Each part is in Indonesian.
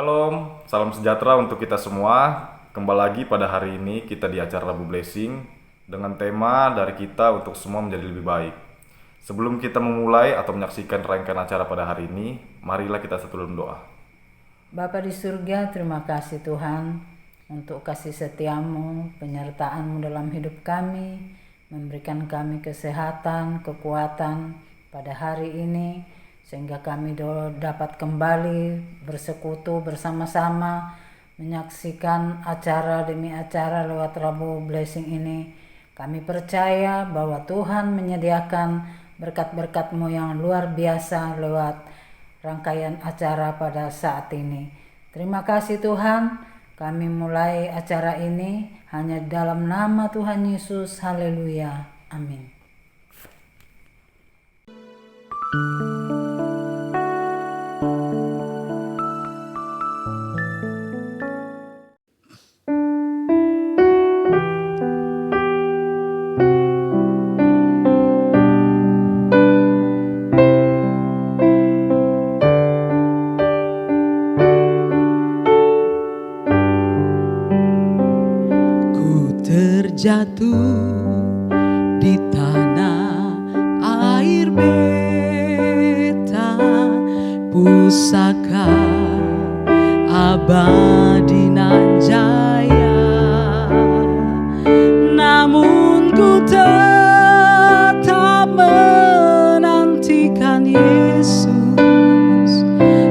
Shalom, salam sejahtera untuk kita semua. Kembali lagi pada hari ini kita di acara Rabu Blessing dengan tema dari kita untuk semua menjadi lebih baik. Sebelum kita memulai atau menyaksikan rangkaian acara pada hari ini, marilah kita satu dalam doa. Bapa di surga, terima kasih Tuhan untuk kasih setiamu, penyertaan-Mu dalam hidup kami, memberikan kami kesehatan, kekuatan pada hari ini, sehingga kami dapat kembali bersekutu bersama-sama, menyaksikan acara demi acara lewat Rabu Blessing ini. Kami percaya bahwa Tuhan menyediakan berkat-berkat-Mu yang luar biasa lewat rangkaian acara pada saat ini. Terima kasih Tuhan, kami mulai acara ini hanya dalam nama Tuhan Yesus. Haleluya. Amin. Jatuh di tanah air beta, pusaka abadi nan jaya. Namun ku tetap menantikan Yesus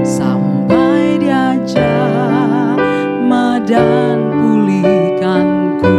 sampai Dia jamah dan pulihkanku.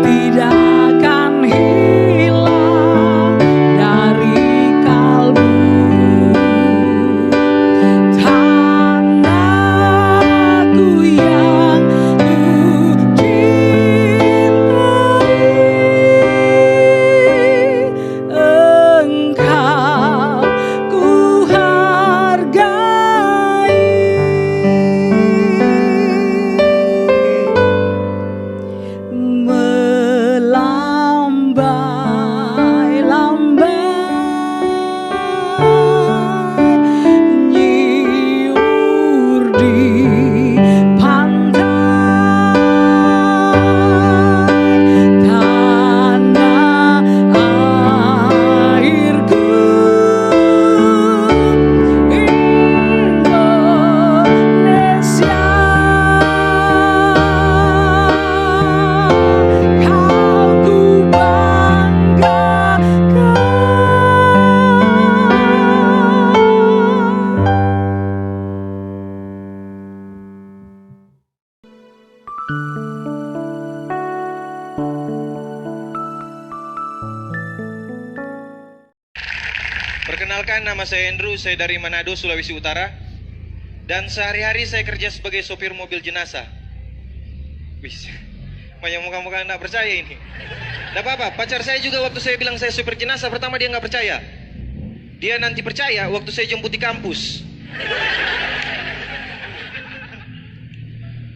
Tidak akan Perkenalkan, nama saya Andrew, saya dari Manado, Sulawesi Utara. Dan sehari-hari saya kerja sebagai sopir mobil jenazah. Wis, banyak muka-muka nggak percaya ini. Nggak apa-apa, pacar saya juga waktu saya bilang saya sopir jenazah, pertama dia nggak percaya. Dia nanti percaya waktu saya jemput di kampus.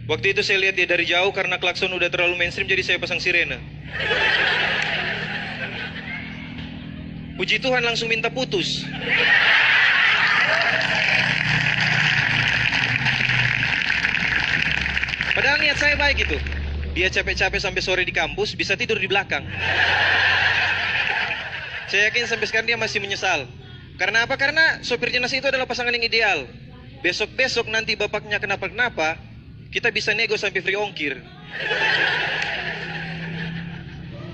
Waktu itu saya lihat dia dari jauh, karena klakson udah terlalu mainstream, jadi saya pasang sirene. Puji Tuhan langsung minta putus. Padahal niat saya baik itu. Dia capek-capek sampai sore di kampus, bisa tidur di belakang. Saya yakin sampai sekarang dia masih menyesal. Karena apa? Karena sopir jenazah itu adalah pasangan yang ideal. Besok-besok nanti bapaknya kenapa-kenapa, kita bisa nego sampai free ongkir.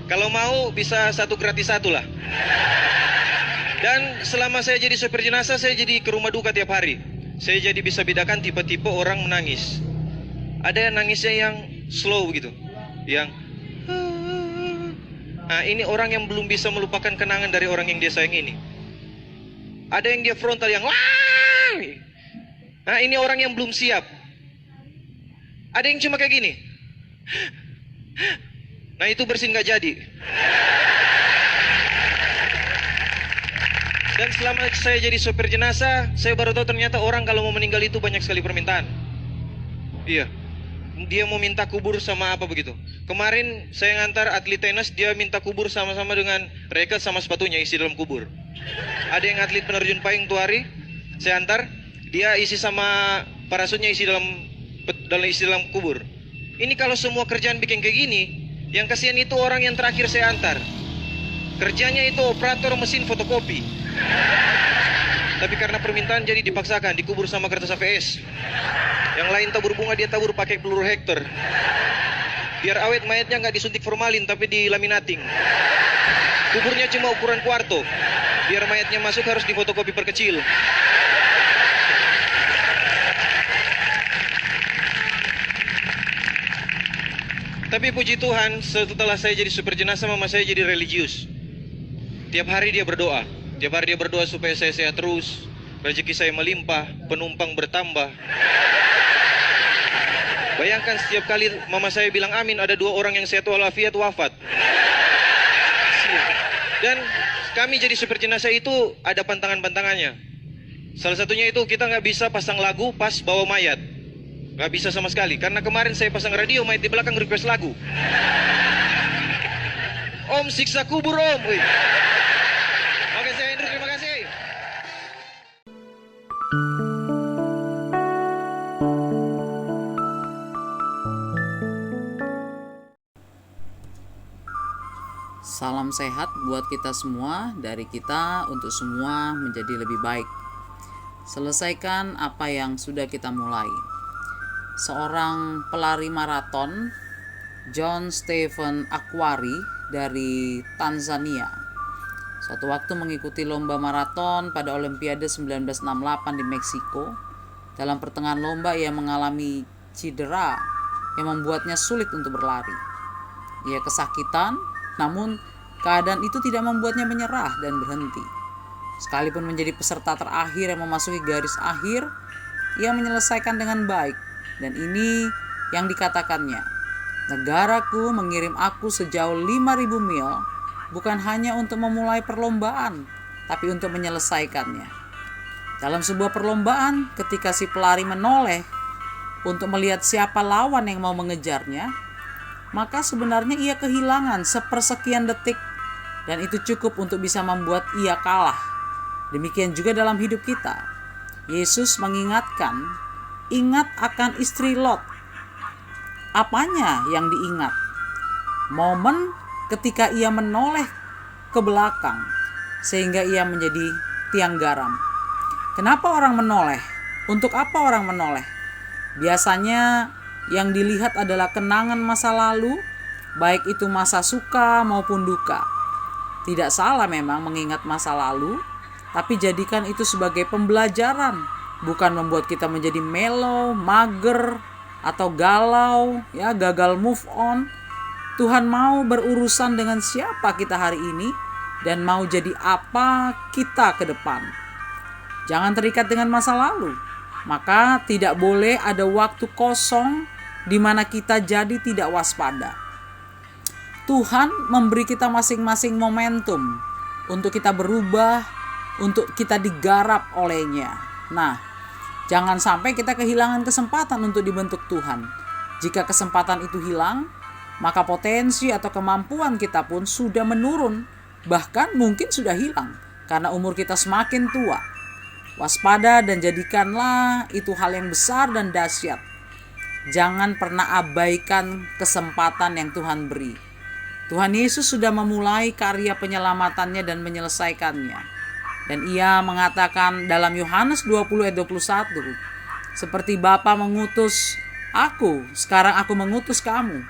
Kalau mau bisa satu gratis satu lah. Dan selama saya jadi sopir jenazah, saya jadi ke rumah duka tiap hari. Saya jadi bisa bedakan tipe-tipe orang menangis. Ada yang nangisnya yang slow gitu, yang nah ini orang yang belum bisa melupakan kenangan dari orang yang dia sayang ini. Ada yang dia frontal yang wah, nah ini orang yang belum siap. Ada yang cuma kayak gini, nah itu bersin gak jadi. Dan selama saya jadi sopir jenazah, saya baru tahu ternyata orang kalau mau meninggal itu banyak sekali permintaan. Iya, dia mau minta kubur sama apa begitu. Kemarin saya ngantar atlet tenis, dia minta kubur sama-sama dengan racket sama sepatunya isi dalam kubur. Ada yang atlet penerjun payung tuari, saya antar, dia isi sama parasutnya isi dalam kubur. Ini kalau semua kerjaan bikin kayak gini, yang kasihan itu orang yang terakhir saya antar. Kerjanya itu operator mesin fotokopi. Tapi karena permintaan jadi dipaksakan dikubur sama kertas AVS. Yang lain tabur bunga, dia tabur pakai peluru Hector. Biar awet mayatnya nggak disuntik formalin tapi dilaminating. Kuburnya cuma ukuran kuarto. Biar mayatnya masuk harus difotokopi perkecil. Tapi puji Tuhan, setelah saya jadi super jenazah, mama saya jadi religius. Tiap hari dia berdoa. Tiap hari dia berdoa supaya saya sehat terus, rezeki saya melimpah, penumpang bertambah. Bayangkan setiap kali mama saya bilang amin, ada 2 orang yang sehat walafiat wafat. Dan kami jadi super jenazah itu ada pantangan-pantangannya. Salah satunya itu kita nggak bisa pasang lagu pas bawa mayat. Nggak bisa sama sekali. Karena kemarin saya pasang radio, mayat di belakang request lagu. Om siksa kubur om. Wih. Oke, saya Andrew, terima kasih. Salam sehat buat kita semua, dari kita untuk semua menjadi lebih baik. Selesaikan apa yang sudah kita mulai. Seorang pelari maraton, John Stephen Akhwari dari Tanzania, suatu waktu mengikuti lomba maraton pada Olimpiade 1968 di Meksiko. Dalam pertengahan lomba ia mengalami cedera yang membuatnya sulit untuk berlari. Ia kesakitan, namun keadaan itu tidak membuatnya menyerah dan berhenti. Sekalipun menjadi peserta terakhir yang memasuki garis akhir, ia menyelesaikan dengan baik. Dan ini yang dikatakannya, negaraku mengirim aku sejauh 5.000 mil, bukan hanya untuk memulai perlombaan, tapi untuk menyelesaikannya. Dalam sebuah perlombaan, ketika si pelari menoleh untuk melihat siapa lawan yang mau mengejarnya, maka sebenarnya ia kehilangan sepersekian detik, dan itu cukup untuk bisa membuat ia kalah. Demikian juga dalam hidup kita. Yesus mengingatkan, ingat akan istri Lot. Apanya yang diingat? Momen ketika ia menoleh ke belakang sehingga ia menjadi tiang garam. Kenapa orang menoleh? Untuk apa orang menoleh? Biasanya yang dilihat adalah kenangan masa lalu, baik itu masa suka maupun duka. Tidak salah memang mengingat masa lalu, tapi jadikan itu sebagai pembelajaran, bukan membuat kita menjadi mellow, mager, atau galau, ya, gagal move on. Tuhan mau berurusan dengan siapa kita hari ini, dan mau jadi apa kita ke depan. Jangan terikat dengan masa lalu, maka tidak boleh ada waktu kosong di mana kita jadi tidak waspada. Tuhan memberi kita masing-masing momentum untuk kita berubah, untuk kita digarap olehnya. Nah, jangan sampai kita kehilangan kesempatan untuk dibentuk Tuhan. Jika kesempatan itu hilang, maka potensi atau kemampuan kita pun sudah menurun, bahkan mungkin sudah hilang karena umur kita semakin tua. Waspada dan jadikanlah itu hal yang besar dan dahsyat. Jangan pernah abaikan kesempatan yang Tuhan beri. Tuhan Yesus sudah memulai karya penyelamatannya dan menyelesaikannya. Dan ia mengatakan dalam Yohanes 20 ayat 21, seperti Bapa mengutus aku, sekarang aku mengutus kamu.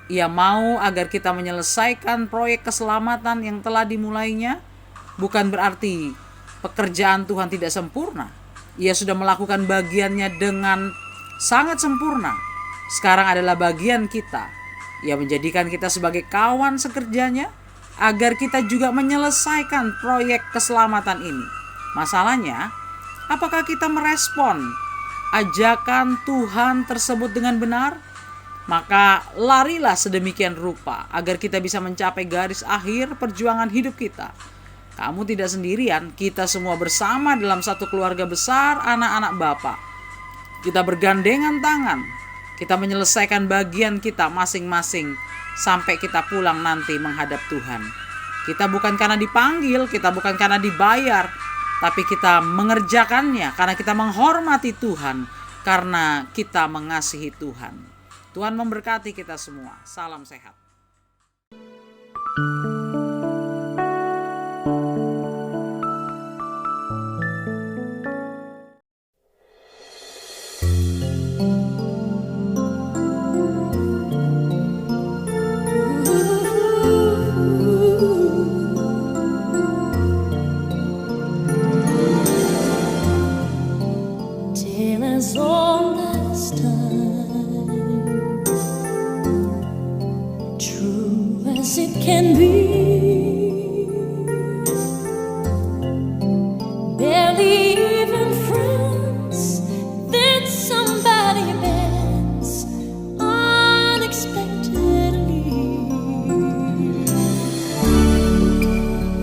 Ia mau agar kita menyelesaikan proyek keselamatan yang telah dimulainya. Bukan berarti pekerjaan Tuhan tidak sempurna. Ia sudah melakukan bagiannya dengan sangat sempurna. Sekarang adalah bagian kita. Ia menjadikan kita sebagai kawan sekerjanya agar kita juga menyelesaikan proyek keselamatan ini. Masalahnya, apakah kita merespon ajakan Tuhan tersebut dengan benar? Maka larilah sedemikian rupa agar kita bisa mencapai garis akhir perjuangan hidup kita. Kamu tidak sendirian, kita semua bersama dalam satu keluarga besar anak-anak Bapa. Kita bergandengan tangan, kita menyelesaikan bagian kita masing-masing sampai kita pulang nanti menghadap Tuhan. Kita bukan karena dipanggil, kita bukan karena dibayar, tapi kita mengerjakannya karena kita menghormati Tuhan, karena kita mengasihi Tuhan. Tuhan memberkati kita semua. Salam sehat. Till as old as time, true as it can be, barely even friends, then somebody bends unexpectedly.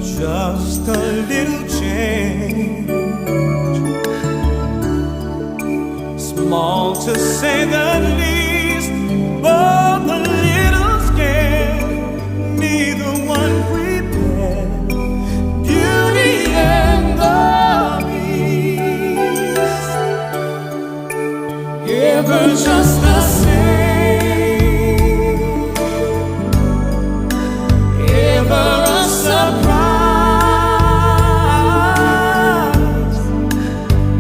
Just a little change, small to say the least, both a little scared, neither one prepared. Beauty and the Beast, ever just the same, ever a surprise,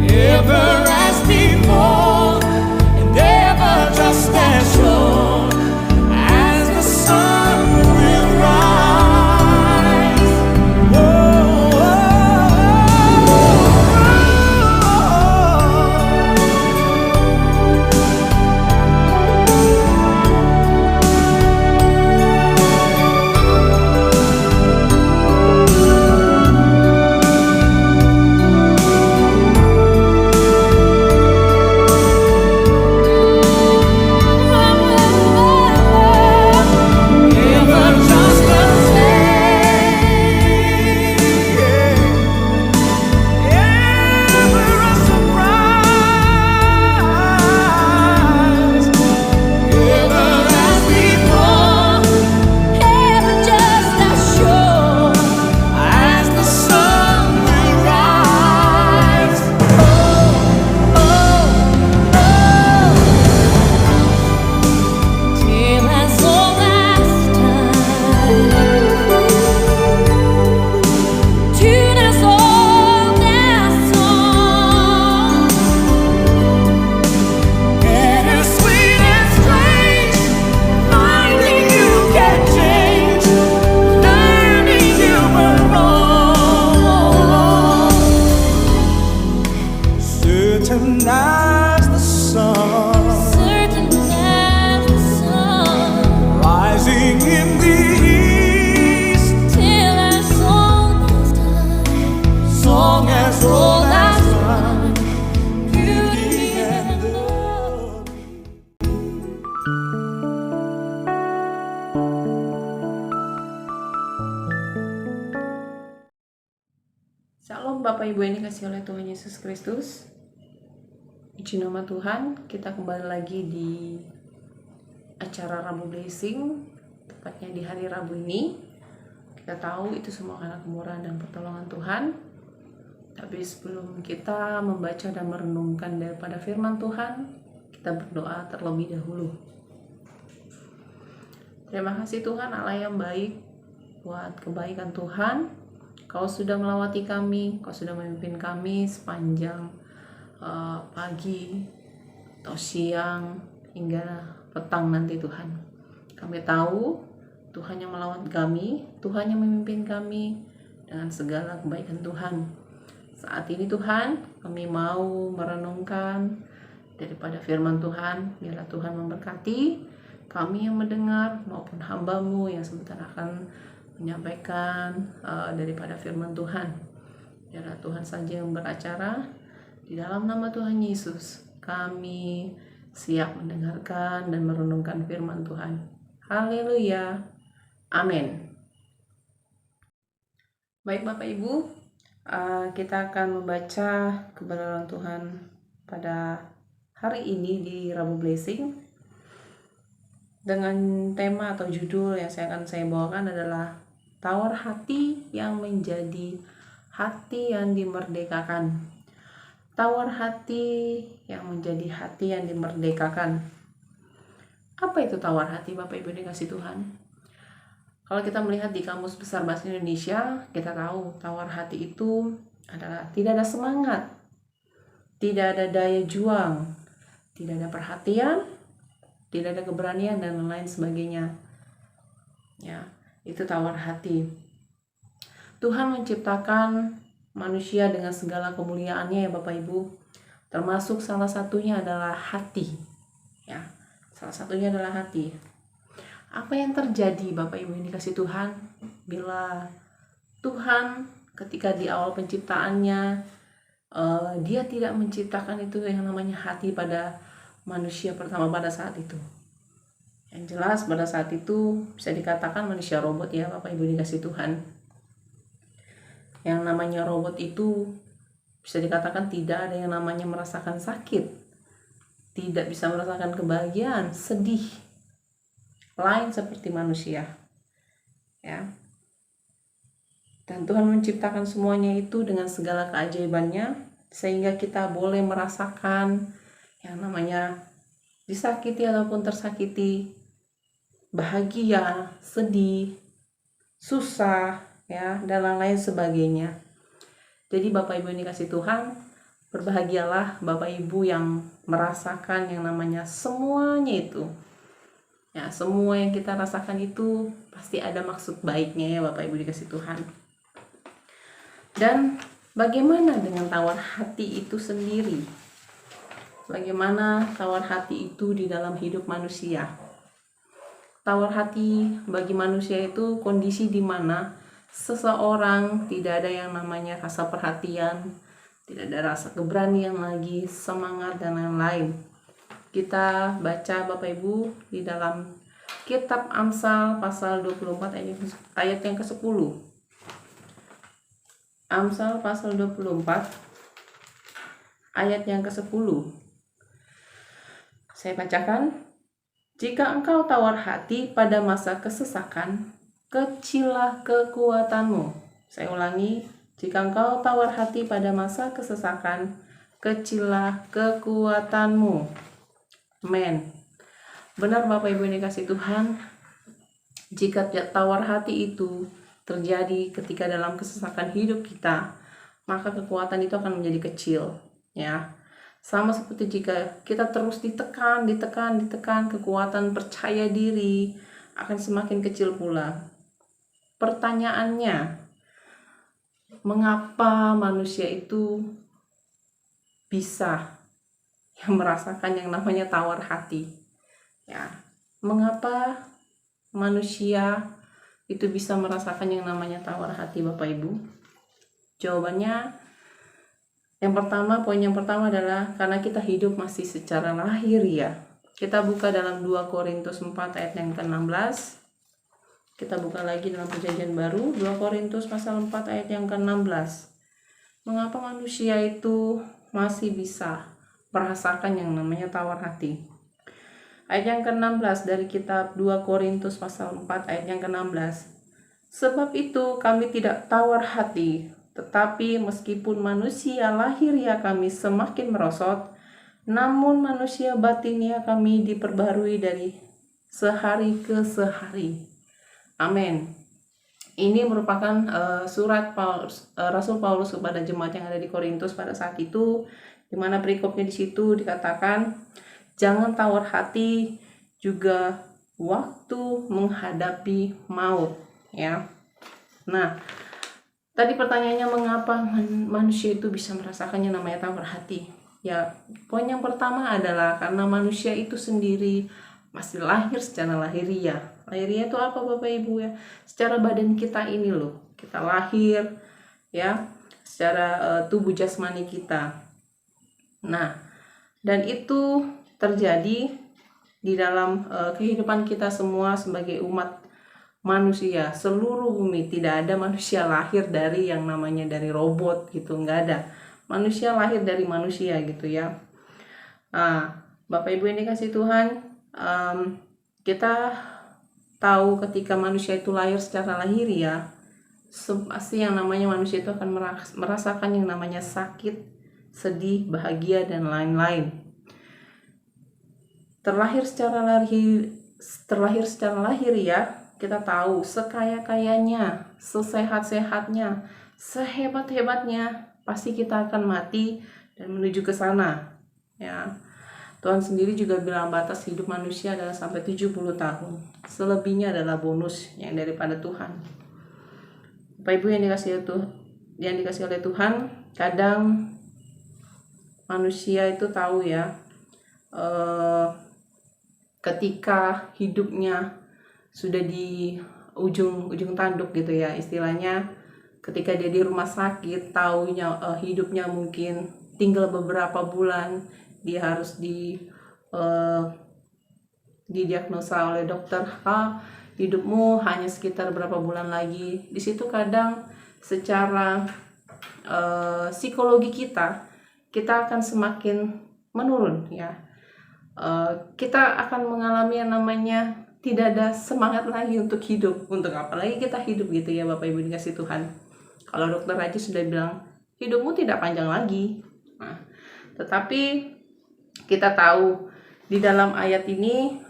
ever as before, and ever just Shalom Bapak Ibu yang dikasihi oleh Tuhan Yesus Kristus. Puji nama Tuhan, kita kembali lagi di acara Rabu Blessing, tepatnya di hari Rabu ini. Kita tahu itu semua karena kemurahan dan pertolongan Tuhan. Tapi sebelum kita membaca dan merenungkan daripada firman Tuhan, kita berdoa terlebih dahulu. Terima kasih Tuhan Allah yang baik buat kebaikan Tuhan. Kau sudah melawati kami, Kau sudah memimpin kami sepanjang pagi atau siang hingga petang nanti Tuhan. Kami tahu Tuhan yang melawat kami, Tuhan yang memimpin kami dengan segala kebaikan Tuhan. Saat ini Tuhan, kami mau merenungkan daripada firman Tuhan. Biarlah Tuhan memberkati kami yang mendengar maupun hamba-Mu yang sebentar akan menyampaikan daripada firman Tuhan. Biarlah Tuhan saja yang beracara. Di dalam nama Tuhan Yesus, kami siap mendengarkan dan merenungkan firman Tuhan. Haleluya. Amin. Baik Bapak Ibu, kita akan membaca kebenaran Tuhan pada hari ini di Rabu Blessing dengan tema atau judul yang saya bawakan adalah tawar hati yang menjadi hati yang dimerdekakan. Tawar hati yang menjadi hati yang dimerdekakan. Apa itu tawar hati Bapak Ibu dikasih Tuhan? Kalau kita melihat di Kamus Besar Bahasa Indonesia, kita tahu tawar hati itu adalah tidak ada semangat, tidak ada daya juang, tidak ada perhatian, tidak ada keberanian dan lain sebagainya. Ya, itu tawar hati. Tuhan menciptakan manusia dengan segala kemuliaannya ya Bapak Ibu. Termasuk salah satunya adalah hati. Ya, salah satunya adalah hati. Apa yang terjadi Bapak Ibu yang dikasih Tuhan bila Tuhan ketika di awal penciptaannya Dia tidak menciptakan itu yang namanya hati pada manusia pertama pada saat itu. Yang jelas pada saat itu bisa dikatakan manusia robot ya Bapak Ibu dikasih Tuhan. Yang namanya robot itu bisa dikatakan tidak ada yang namanya merasakan sakit, tidak bisa merasakan kebahagiaan, sedih, lain seperti manusia. Ya. Dan Tuhan menciptakan semuanya itu dengan segala keajaibannya sehingga kita boleh merasakan yang namanya disakiti ataupun tersakiti, bahagia, sedih, susah, ya, dan lain-lain sebagainya. Jadi Bapak Ibu yang dikasih Tuhan, berbahagialah Bapak Ibu yang merasakan yang namanya semuanya itu. Ya, semua yang kita rasakan itu pasti ada maksud baiknya ya Bapak Ibu dikasih Tuhan. Dan bagaimana dengan tawar hati itu sendiri? Bagaimana tawar hati itu di dalam hidup manusia? Tawar hati bagi manusia itu kondisi di mana seseorang tidak ada yang namanya rasa perhatian, tidak ada rasa keberanian lagi, semangat dan lain-lain. Kita baca Bapak Ibu di dalam kitab Amsal pasal 24 ayat yang ke-10. Amsal pasal 24 ayat yang ke-10. Saya bacakan. Jika engkau tawar hati pada masa kesesakan, kecillah kekuatanmu. Saya ulangi. Jika engkau tawar hati pada masa kesesakan, kecillah kekuatanmu. Amen. Benar Bapak Ibu yang dikasih Tuhan, jika tawar hati itu terjadi ketika dalam kesesakan hidup kita, maka kekuatan itu akan menjadi kecil. Ya. Sama seperti jika kita terus ditekan, kekuatan percaya diri akan semakin kecil pula. Pertanyaannya, mengapa manusia itu bisa merasakan yang namanya tawar hati? Ya, mengapa manusia itu bisa merasakan yang namanya tawar hati Bapak Ibu? Jawabannya poin yang pertama adalah karena kita hidup masih secara lahir ya. Kita buka dalam 2 Korintus 4 ayat yang ke-16. Kita buka lagi dalam perjanjian baru 2 Korintus pasal 4 ayat yang ke-16. mengapa manusia itu masih bisa merasakan yang namanya tawar hati. Ayat yang ke-16 dari kitab 2 Korintus pasal 4 ayat yang ke-16. Sebab itu kami tidak tawar hati, tetapi meskipun manusia lahiriah kami semakin merosot, namun manusia batinia kami diperbarui dari sehari ke sehari. Amin. Ini merupakan surat Rasul Paulus kepada jemaat yang ada di Korintus pada saat itu, di mana perikopnya di situ dikatakan, jangan tawar hati juga waktu menghadapi maut. Ya. Nah, tadi pertanyaannya mengapa manusia itu bisa merasakan yang namanya tawar hati? Ya, poin yang pertama adalah karena manusia itu sendiri masih lahir secara lahiriah. Lahiriah itu apa Bapak Ibu ya? Secara badan kita ini loh, kita lahir ya, secara tubuh jasmani kita. Nah, dan itu terjadi di dalam kehidupan kita semua sebagai umat manusia seluruh bumi. Tidak ada manusia lahir dari yang namanya dari robot gitu, nggak ada. Manusia lahir dari manusia gitu ya. Nah, Bapak Ibu ini kasih Tuhan, kita tahu ketika manusia itu lahir secara lahiriah, pasti yang namanya manusia itu akan merasakan yang namanya sakit, sedih, bahagia, dan lain-lain. Terlahir secara lahiriah, kita tahu sekaya-kayanya, sesehat-sehatnya, sehebat-hebatnya, pasti kita akan mati dan menuju ke sana. Ya. Tuhan sendiri juga bilang batas hidup manusia adalah sampai 70 tahun. Selebihnya adalah bonus yang daripada Tuhan. Bapak Ibu yang dikasih oleh Tuhan, kadang manusia itu tahu ya, ketika hidupnya sudah di ujung tanduk gitu ya, istilahnya ketika dia di rumah sakit, taunya hidupnya mungkin tinggal beberapa bulan, dia harus didiagnosa oleh dokter, hidupmu hanya sekitar berapa bulan lagi. Di situ kadang secara psikologi kita akan semakin menurun ya. Kita akan mengalami yang namanya tidak ada semangat lagi untuk hidup. Untuk apa lagi kita hidup gitu ya Bapak Ibu dikasih Tuhan. Kalau dokter aja sudah bilang hidupmu tidak panjang lagi. Nah, tetapi kita tahu di dalam ayat ini,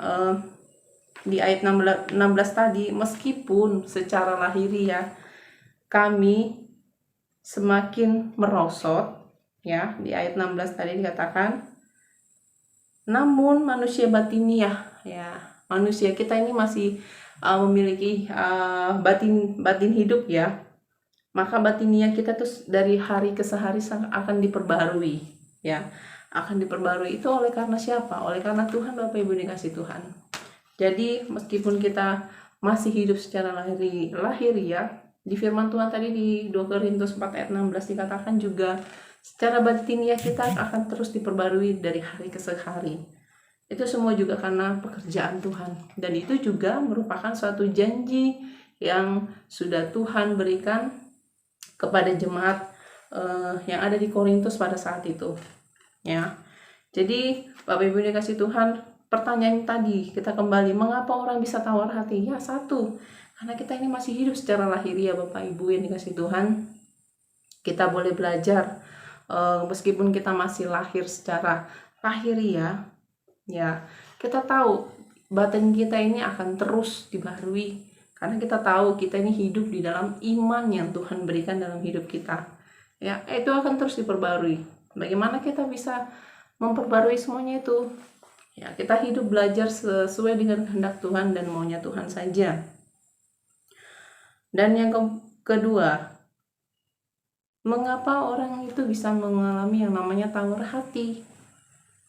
di ayat 16 tadi, meskipun secara lahiriah kami semakin merosot ya, di ayat 16 tadi dikatakan, namun manusia batiniah ya, manusia kita ini masih memiliki batin hidup ya, maka batiniah kita tuh dari hari ke hari akan diperbarui ya. Akan diperbarui itu oleh karena siapa? Oleh karena Tuhan, Bapak Ibu dikasih Tuhan. Jadi meskipun kita masih hidup secara lahiriah, di firman Tuhan tadi di 2 Korintus 4 ayat 16 dikatakan juga secara batiniah kita akan terus diperbarui dari hari ke hari. Itu semua juga karena pekerjaan Tuhan, dan itu juga merupakan suatu janji yang sudah Tuhan berikan kepada jemaat yang ada di Korintus pada saat itu. Ya, jadi Bapak Ibu dikasih Tuhan, pertanyaan tadi kita kembali, mengapa orang bisa tawar hati? Ya satu, karena kita ini masih hidup secara lahiriah Bapak Ibu yang dikasih Tuhan. Kita boleh belajar meskipun kita masih lahir secara lahiriah, ya kita tahu batin kita ini akan terus dibarui, karena kita tahu kita ini hidup di dalam iman yang Tuhan berikan dalam hidup kita. Ya, itu akan terus diperbarui. Bagaimana kita bisa memperbarui semuanya itu? Ya, kita hidup belajar sesuai dengan kehendak Tuhan dan maunya Tuhan saja. Dan yang kedua, mengapa orang itu bisa mengalami yang namanya tawar hati?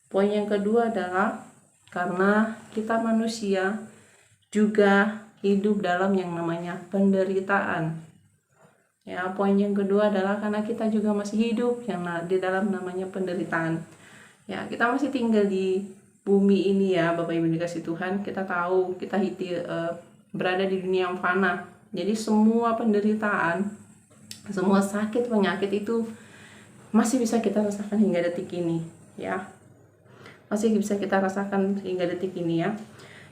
Poin yang kedua adalah karena kita manusia juga hidup dalam yang namanya penderitaan. Ya, poin yang kedua adalah karena kita juga masih hidup yang di dalam namanya penderitaan. Ya, kita masih tinggal di bumi ini ya, Bapak Ibu dikasih Tuhan. Kita tahu kita berada di dunia yang fana. Jadi semua penderitaan, semua sakit penyakit itu masih bisa kita rasakan hingga detik ini, ya. Masih bisa kita rasakan hingga detik ini, ya.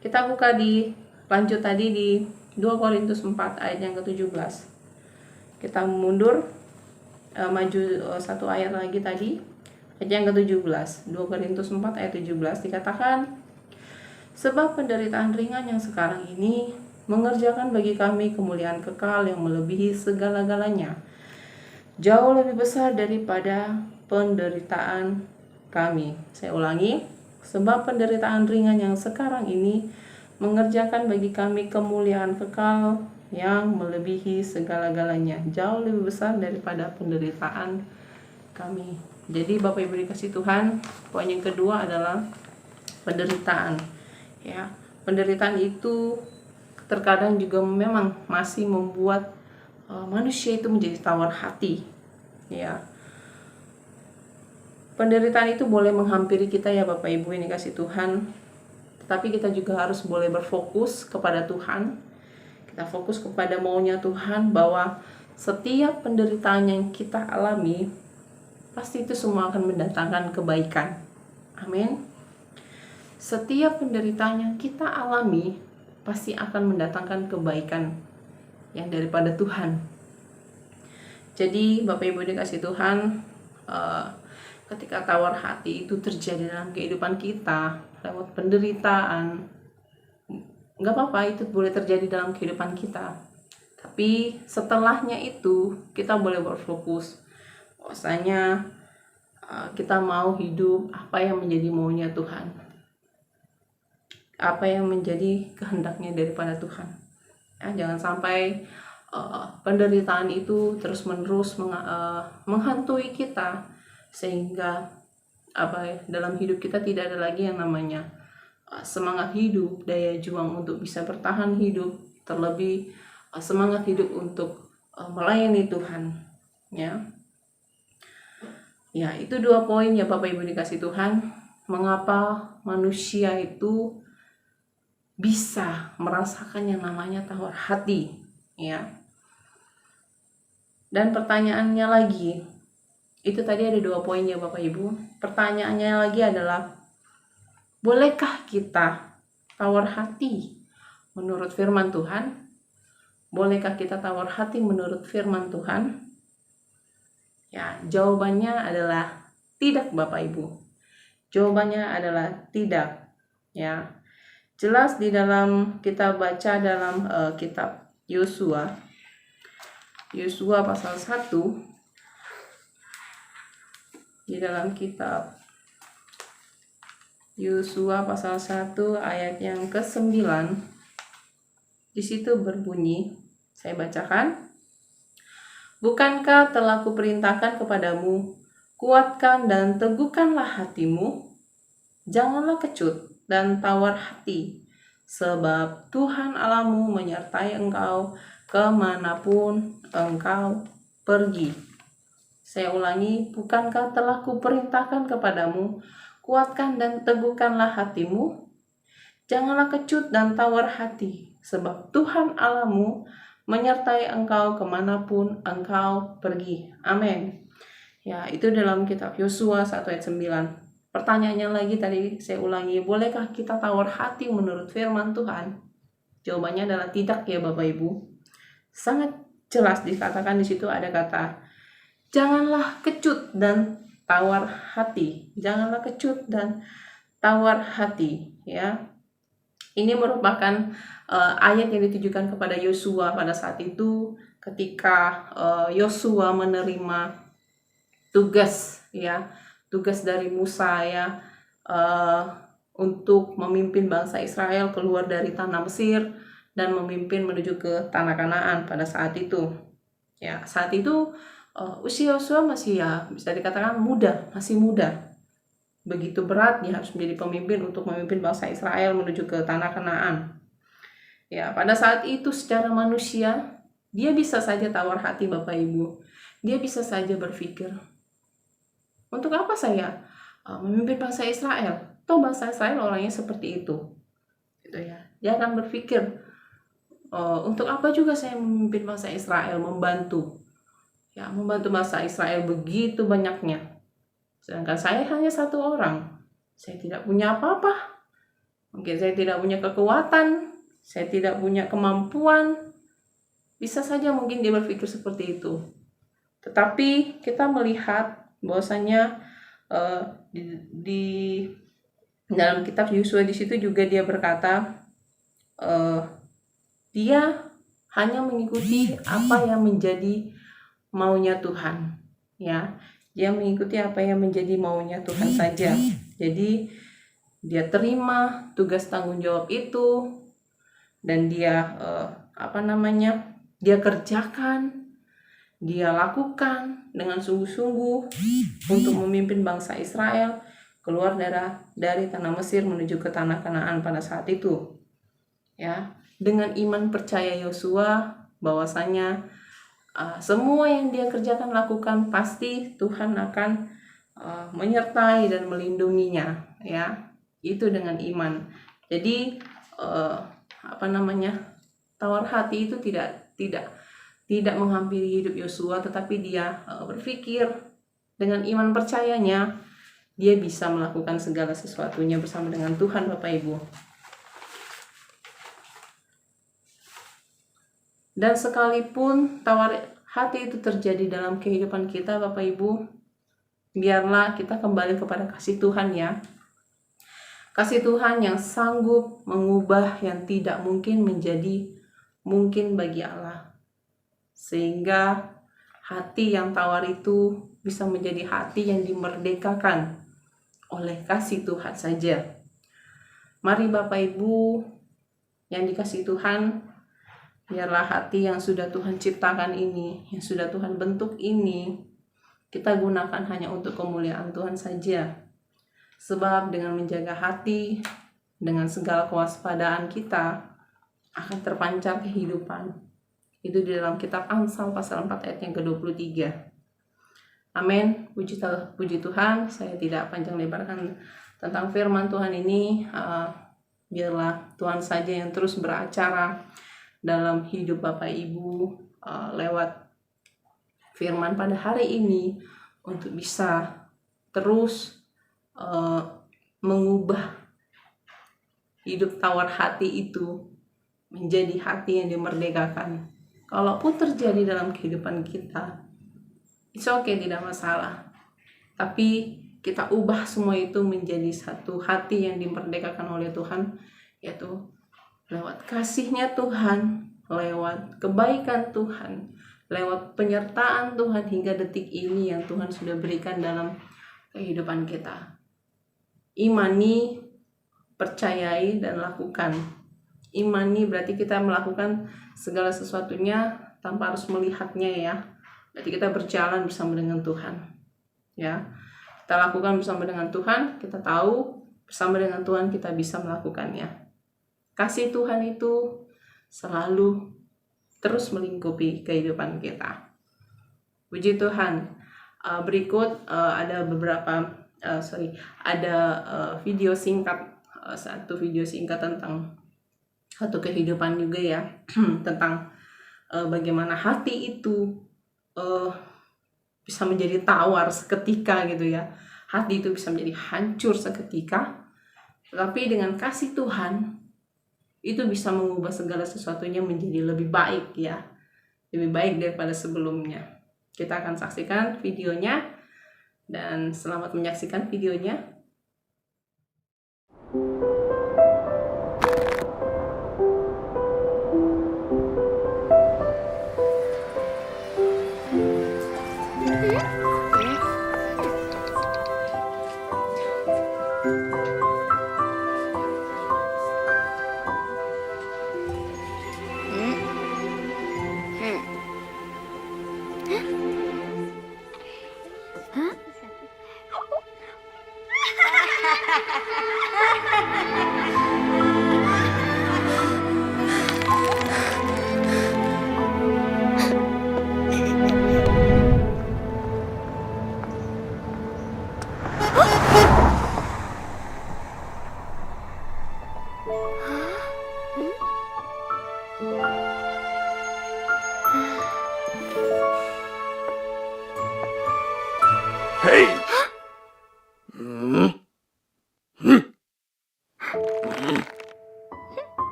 Kita buka lanjut tadi di 2 Korintus 4 ayat yang ke-17. Kita mundur, maju satu ayat lagi tadi, ayat yang ke-17. 2 Korintus 4 ayat 17 dikatakan, sebab penderitaan ringan yang sekarang ini mengerjakan bagi kami kemuliaan kekal yang melebihi segala-galanya, jauh lebih besar daripada penderitaan kami. Saya ulangi, sebab penderitaan ringan yang sekarang ini mengerjakan bagi kami kemuliaan kekal yang melebihi segala-galanya, jauh lebih besar daripada penderitaan kami. Jadi Bapak Ibu dikasih Tuhan, poin yang kedua adalah penderitaan. Ya, penderitaan itu terkadang juga memang masih membuat manusia itu menjadi tawar hati. Ya, penderitaan itu boleh menghampiri kita ya Bapak Ibu yang dikasih Tuhan, tetapi kita juga harus boleh berfokus kepada Tuhan. Kita fokus kepada maunya Tuhan, bahwa setiap penderitaan yang kita alami pasti itu semua akan mendatangkan kebaikan. Amin. Setiap penderitaan yang kita alami pasti akan mendatangkan kebaikan yang daripada Tuhan. Jadi Bapak Ibu dikasih Tuhan, ketika tawar hati itu terjadi dalam kehidupan kita lewat penderitaan, nggak apa-apa, itu boleh terjadi dalam kehidupan kita. Tapi setelahnya itu kita boleh berfokus bahwasanya kita mau hidup apa yang menjadi maunya Tuhan, apa yang menjadi kehendaknya daripada Tuhan. Ya, jangan sampai penderitaan itu terus-menerus menghantui kita, sehingga dalam hidup kita tidak ada lagi yang namanya semangat hidup, daya juang untuk bisa bertahan hidup, terlebih semangat hidup untuk melayani Tuhan. Ya, itu 2 poin ya Bapak Ibu dikasih Tuhan, mengapa manusia itu bisa merasakan yang namanya tawar hati, ya. Dan pertanyaannya lagi, itu tadi ada 2 poin ya Bapak Ibu. Pertanyaannya lagi adalah, bolehkah kita tawar hati menurut firman Tuhan? Bolehkah kita tawar hati menurut firman Tuhan? Ya, jawabannya adalah tidak Bapak Ibu. Jawabannya adalah tidak. Ya, jelas di dalam kita baca dalam kitab Yosua pasal 1, di dalam kitab Yosua pasal 1 ayat yang ke-9, di situ berbunyi, saya bacakan, bukankah telah kuperintahkan kepadamu, kuatkan dan teguhkanlah hatimu, janganlah kecut dan tawar hati, sebab Tuhan Allahmu menyertai engkau kemanapun engkau pergi. Saya ulangi, bukankah telah kuperintahkan kepadamu, kuatkan dan teguhkanlah hatimu, janganlah kecut dan tawar hati, sebab Tuhan Allahmu menyertai engkau kemanapun engkau pergi. Amin. Ya, itu dalam kitab Yosua 1 ayat 9. Pertanyaannya lagi tadi saya ulangi, bolehkah kita tawar hati menurut firman Tuhan? Jawabannya adalah tidak ya Bapak Ibu. Sangat jelas dikatakan di situ, ada kata janganlah kecut dan tawar hati. Janganlah kecut dan tawar hati, ya. Ini merupakan ayat yang ditujukan kepada Yosua pada saat itu, ketika Yosua menerima tugas, ya, tugas dari Musa, ya, untuk memimpin bangsa Israel keluar dari tanah Mesir dan memimpin menuju ke tanah Kanaan pada saat itu. Ya, saat itu usia Yosua masih, ya, bisa dikatakan masih muda. Begitu berat dia harus menjadi pemimpin untuk memimpin bangsa Israel menuju ke tanah Kanaan. Ya, pada saat itu secara manusia dia bisa saja tawar hati Bapak Ibu. Dia bisa saja berpikir, untuk apa saya memimpin bangsa Israel? Toh bangsa Israel orangnya seperti itu. Gitu ya. Dia akan berpikir, untuk apa juga saya memimpin bangsa Israel, membantu. ya membantu bangsa Israel begitu banyaknya. Sedangkan saya hanya satu orang. Saya tidak punya apa-apa. Mungkin saya tidak punya kekuatan, saya tidak punya kemampuan. Bisa saja mungkin dia berpikir seperti itu. Tetapi kita melihat bahwasanya di dalam kitab Yosua di situ juga dia berkata, dia hanya mengikuti apa yang menjadi maunya Tuhan, ya. Dia mengikuti apa yang menjadi maunya Tuhan saja. Jadi dia terima tugas tanggung jawab itu dan dia dia kerjakan, dia lakukan dengan sungguh-sungguh untuk memimpin bangsa Israel keluar dari tanah Mesir menuju ke tanah Kanaan pada saat itu. Ya, dengan iman percaya Yosua bahwasanya semua yang dia kerjakan lakukan pasti Tuhan akan menyertai dan melindunginya, ya. Itu dengan iman. Jadi tawar hati itu tidak menghampiri hidup Yosua, tetapi dia berpikir dengan iman percayanya dia bisa melakukan segala sesuatunya bersama dengan Tuhan, Bapak Ibu. Dan sekalipun tawar hati itu terjadi dalam kehidupan kita, Bapak Ibu, biarlah kita kembali kepada kasih Tuhan, ya. Kasih Tuhan yang sanggup mengubah yang tidak mungkin menjadi mungkin bagi Allah. Sehingga hati yang tawar itu bisa menjadi hati yang dimerdekakan oleh kasih Tuhan saja. Mari Bapak Ibu yang dikasihi Tuhan, biarlah hati yang sudah Tuhan ciptakan ini, yang sudah Tuhan bentuk ini, kita gunakan hanya untuk kemuliaan Tuhan saja. Sebab dengan menjaga hati, dengan segala kewaspadaan kita, akan terpancar kehidupan. Itu di dalam kitab Amsal pasal 4 ayat yang ke-23. Amin. Puji Tuhan, saya tidak panjang lebarkan tentang firman Tuhan ini. Biarlah Tuhan saja yang terus beracara dalam hidup Bapak Ibu lewat firman pada hari ini untuk bisa terus mengubah hidup tawar hati itu menjadi hati yang dimerdekakan. Kalaupun terjadi dalam kehidupan kita, it's okay, tidak masalah. Tapi kita ubah semua itu menjadi satu hati yang dimerdekakan oleh Tuhan, yaitu lewat kasih-Nya Tuhan, lewat kebaikan Tuhan, lewat penyertaan Tuhan hingga detik ini yang Tuhan sudah berikan dalam kehidupan kita. Imani, percayai, dan lakukan. Imani berarti kita melakukan segala sesuatunya tanpa harus melihatnya, ya. Berarti kita berjalan bersama dengan Tuhan, ya. Kita lakukan bersama dengan Tuhan, kita tahu bersama dengan Tuhan kita bisa melakukannya. Kasih Tuhan itu selalu terus melingkupi kehidupan kita. Puji Tuhan. Berikut ada video singkat, satu video singkat tentang satu kehidupan juga, ya. Tentang bagaimana hati itu bisa menjadi tawar seketika gitu, ya. Hati itu bisa menjadi hancur seketika, tapi dengan kasih Tuhan itu bisa mengubah segala sesuatunya menjadi lebih baik, ya. Lebih baik daripada sebelumnya. Kita akan saksikan videonya dan selamat menyaksikan videonya.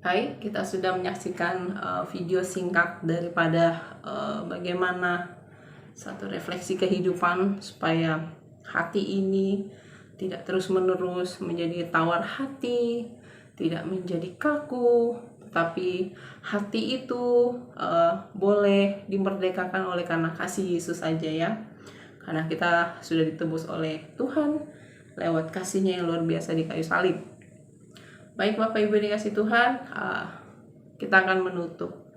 Baik, kita sudah menyaksikan video singkat daripada bagaimana satu refleksi kehidupan supaya hati ini tidak terus-menerus menjadi tawar hati, tidak menjadi kaku, tapi hati itu boleh dimerdekakan oleh karena kasih Yesus saja ya. Karena kita sudah ditebus oleh Tuhan lewat kasih-Nya yang luar biasa di kayu salib. Baik Bapak Ibu dikasih Tuhan, kita akan menutup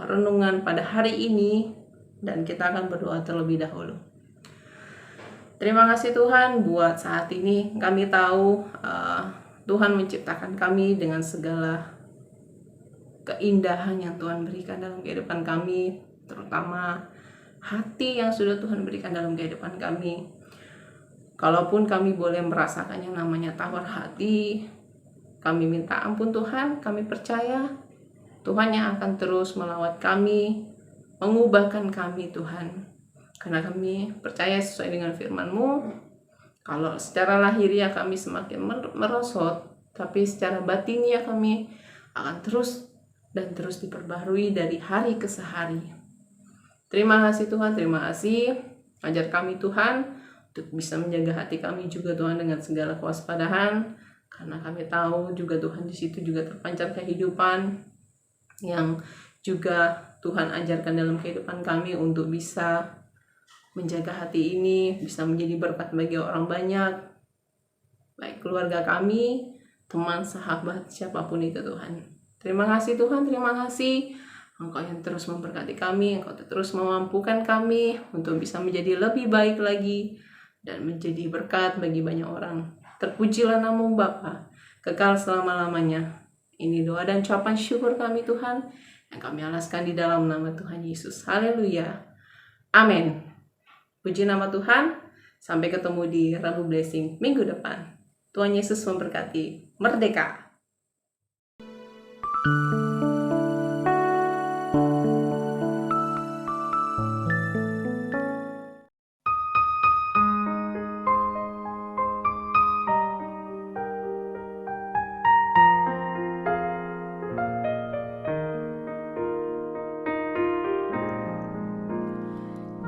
renungan pada hari ini dan kita akan berdoa terlebih dahulu. Terima kasih Tuhan buat saat ini. Kami tahu Tuhan menciptakan kami dengan segala keindahan yang Tuhan berikan dalam kehidupan kami, terutama hati yang sudah Tuhan berikan dalam kehidupan kami. Kalaupun kami boleh merasakan yang namanya tawar hati, kami minta ampun Tuhan, kami percaya Tuhan yang akan terus melawat kami, mengubahkan kami Tuhan. Karena kami percaya sesuai dengan firman-Mu, kalau secara lahiriah kami semakin merosot, tapi secara batinnya kami akan terus dan terus diperbarui dari hari ke hari. Terima kasih Tuhan, terima kasih. Ajar kami Tuhan untuk bisa menjaga hati kami juga Tuhan dengan segala kewaspadaan. Karena kami tahu juga Tuhan di situ juga terpancar kehidupan yang juga Tuhan ajarkan dalam kehidupan kami untuk bisa menjaga hati ini, bisa menjadi berkat bagi orang banyak, baik keluarga kami, teman, sahabat, siapapun itu Tuhan. Terima kasih Tuhan, terima kasih. Engkau yang terus memberkati kami, Engkau terus memampukan kami untuk bisa menjadi lebih baik lagi dan menjadi berkat bagi banyak orang. Terpujilah nama-Mu Bapa, kekal selama-lamanya. Ini doa dan ucapan syukur kami Tuhan, yang kami alaskan di dalam nama Tuhan Yesus. Haleluya. Amin. Puji nama Tuhan. Sampai ketemu di Rabu Blessing minggu depan. Tuhan Yesus memberkati. Merdeka.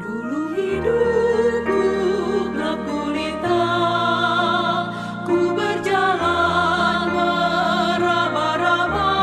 Dulu hidupku gelap gulita, ku berjalan meraba-raba.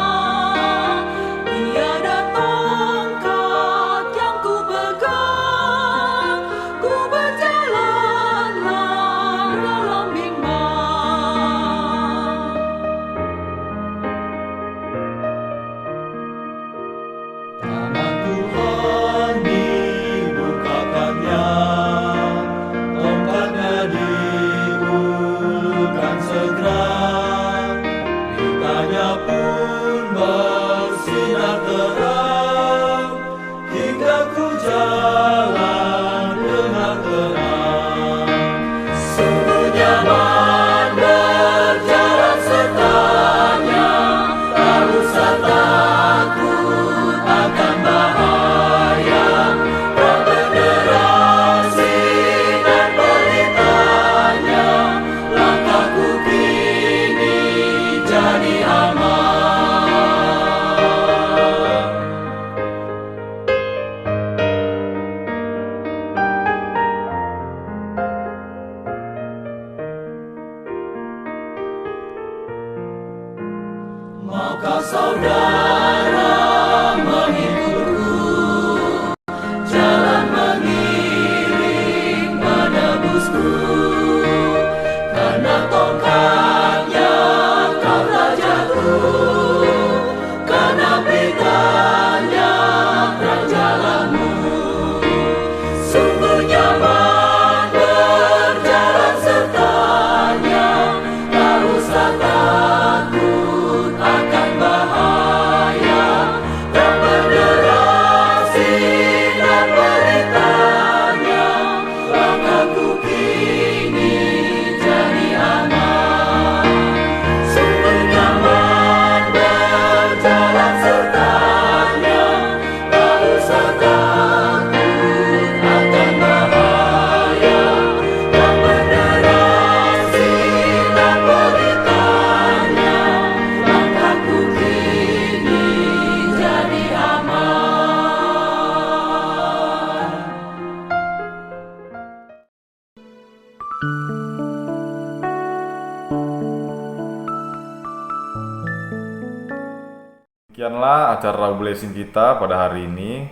Demikianlah acara Rabu Blessing kita pada hari ini.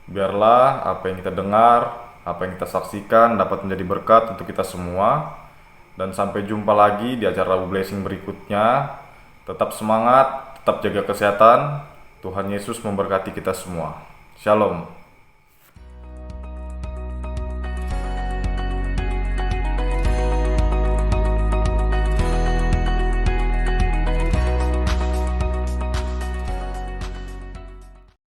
Biarlah apa yang kita dengar, apa yang kita saksikan dapat menjadi berkat untuk kita semua. Dan sampai jumpa lagi di acara Rabu Blessing berikutnya. Tetap semangat, tetap jaga kesehatan. Tuhan Yesus memberkati kita semua. Shalom.